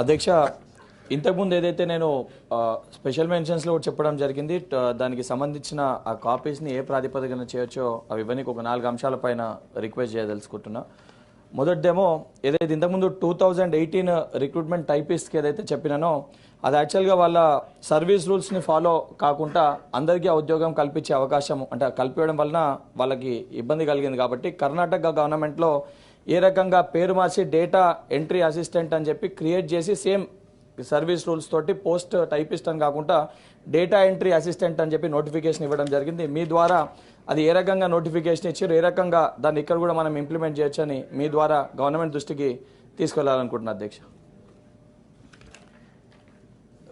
అధ్యక్ష, ఇంతకుముందు ఏదైతే నేను స్పెషల్ మెన్షన్స్లో చెప్పడం జరిగింది, దానికి సంబంధించిన ఆ కాపీస్ని ఏ ప్రాతిపదికన చేయొచ్చో అవి ఇవ్వడానికి ఒక 4 అంశాలపైన రిక్వెస్ట్ చేయదలుచుకుంటున్నా. మొదటిదేమో ఏదైతే ఇంతకుముందు 2018 రిక్రూట్మెంట్ టైపిస్ట్కి ఏదైతే చెప్పినానో అది యాక్చువల్గా వాళ్ళ సర్వీస్ రూల్స్ని ఫాలో కాకుండా అందరికీ ఆ ఉద్యోగం కల్పించే అవకాశం అంటే కల్పించడం వలన వాళ్ళకి ఇబ్బంది కలిగింది. కాబట్టి కర్ణాటక గవర్నమెంట్లో ఏ రకంగా పేరు మార్చి డేటా ఎంట్రీ అసిస్టెంట్ అని చెప్పి క్రియేట్ చేసి సేమ్ సర్వీస్ రూల్స్ తోటి పోస్ట్ టైపిస్ట్ అని కాకుండా డేటా ఎంట్రీ అసిస్టెంట్ అని చెప్పి నోటిఫికేషన్ ఇవ్వడం జరిగింది. మీ ద్వారా అది ఏ రకంగా నోటిఫికేషన్ ఇచ్చారు, ఏ రకంగా దాన్ని ఇక్కడ కూడా మనం ఇంప్లిమెంట్ చేయొచ్చని మీ ద్వారా గవర్నమెంట్ దృష్టికి తీసుకెళ్లాలనుకుంటున్నా అధ్యక్ష.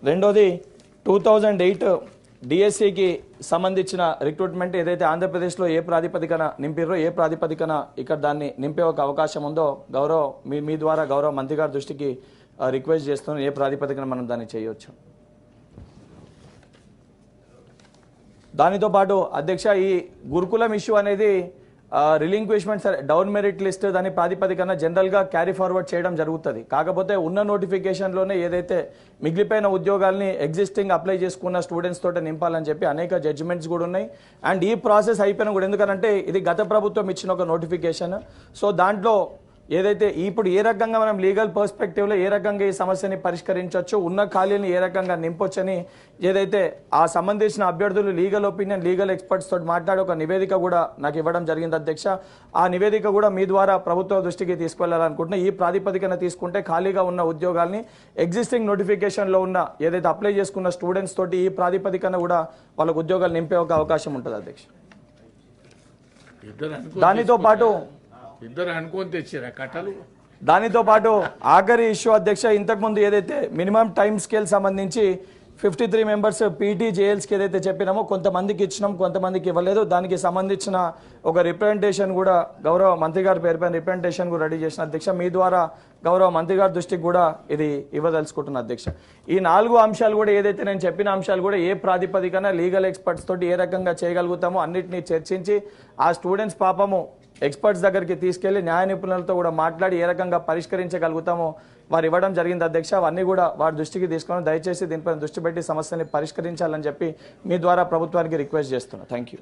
రెండోది 2008 డిఎస్సికి సంబంధించిన రిక్రూట్మెంట్ ఏదైతే ఆంధ్రప్రదేశ్లో ఏ ప్రాతిపదికన నింపిరో ఏ ప్రాతిపదికన ఇక్కడ దాన్ని నింపే ఒక అవకాశం ఉందో మీ ద్వారా గౌరవ మంత్రి గారి దృష్టికి రిక్వెస్ట్ చేస్తున్నాం. ఏ ప్రాతిపదికన మనం దాన్ని చేయవచ్చు. దానితో పాటు అధ్యక్ష, ఈ గురుకులం ఇష్యూ అనేది రిలింక్విష్మెంట్ డౌన్ మెరిట్ లిస్ట్ దాని ప్రాతిపదికన జనరల్గా క్యారీ ఫార్వర్డ్ చేయడం జరుగుతుంది. కాకపోతే ఉన్న నోటిఫికేషన్లోనే ఏదైతే మిగిలిపోయిన ఉద్యోగాల్ని ఎగ్జిస్టింగ్ అప్లై చేసుకున్న స్టూడెంట్స్ తోటే నింపాలని చెప్పి అనేక జడ్జిమెంట్స్ కూడా ఉన్నాయి. అండ్ ఈ ప్రాసెస్ అయిపోయినా కూడా, ఎందుకంటే ఇది గత ప్రభుత్వం ఇచ్చిన ఒక నోటిఫికేషన్. సో దాంట్లో ఏదైతే ఇప్పుడు ఏ రకంగా మనం లీగల్ పర్స్పెక్టివ్లో ఏ రకంగా ఈ సమస్యని పరిష్కరించవచ్చు, ఉన్న ఖాళీని ఏ రకంగా నింపొచ్చని ఏదైతే ఆ సంబంధించిన అభ్యర్థులు లీగల్ ఒపీనియన్ లీగల్ ఎక్స్పర్ట్స్ తోటి మాట్లాడి ఒక నివేదిక కూడా నాకు ఇవ్వడం జరిగింది అధ్యక్ష. ఆ నివేదిక కూడా మీ ద్వారా ప్రభుత్వ దృష్టికి తీసుకెళ్లాలనుకుంటున్నా. ఈ ప్రాతిపదికన తీసుకుంటే ఖాళీగా ఉన్న ఉద్యోగాల్ని ఎగ్జిస్టింగ్ నోటిఫికేషన్లో ఉన్న ఏదైతే అప్లై చేసుకున్న స్టూడెంట్స్ తోటి ఈ ప్రాతిపదికన కూడా వాళ్ళకు ఉద్యోగాలు నింపే ఒక అవకాశం ఉంటుంది అధ్యక్ష. దానితో పాటు దానితో పాటు ఆఖరి ఇష్యూ అధ్యక్ష, ఇంతకుముందు ఏదైతే మినిమం టైం స్కేల్ సంబంధించి 53 మెంబర్స్ పీటీ జేఎల్స్కి ఏదైతే చెప్పినామో కొంతమందికి ఇచ్చినాం, కొంతమందికి ఇవ్వలేదు. దానికి సంబంధించిన ఒక రిప్రజెంటేషన్ కూడా గౌరవ మంత్రి గారి పేరుపైన రిప్రజెంటేషన్ కూడా రెడీ చేసిన అధ్యక్ష. మీ ద్వారా గౌరవ మంత్రి గారి దృష్టికి కూడా ఇది ఇవ్వదలుచుకుంటున్న అధ్యక్ష. ఈ 4 అంశాలు కూడా ఏదైతే నేను చెప్పిన అంశాలు కూడా ఏ ప్రాతిపదికన లీగల్ ఎక్స్పర్ట్స్ తోటి ఏ రకంగా చేయగలుగుతామో అన్నింటినీ చర్చించి ఆ స్టూడెంట్స్ పాపము ఎక్స్పర్ట్స్ దగ్గరికి తీసుకెళ్లి న్యాయ నిపుణులతో కూడా మాట్లాడి ఏ రకంగా పరిష్కరించగలుగుతామో వారు ఇవ్వడం జరిగింది అధ్యక్ష. అవన్నీ కూడా వారి దృష్టికి తీసుకొని దయచేసి దీనిపై దృష్టి పెట్టి సమస్యని పరిష్కరించాలని చెప్పి మీ ద్వారా ప్రభుత్వానికి రిక్వెస్ట్ చేస్తున్నా. Thank you.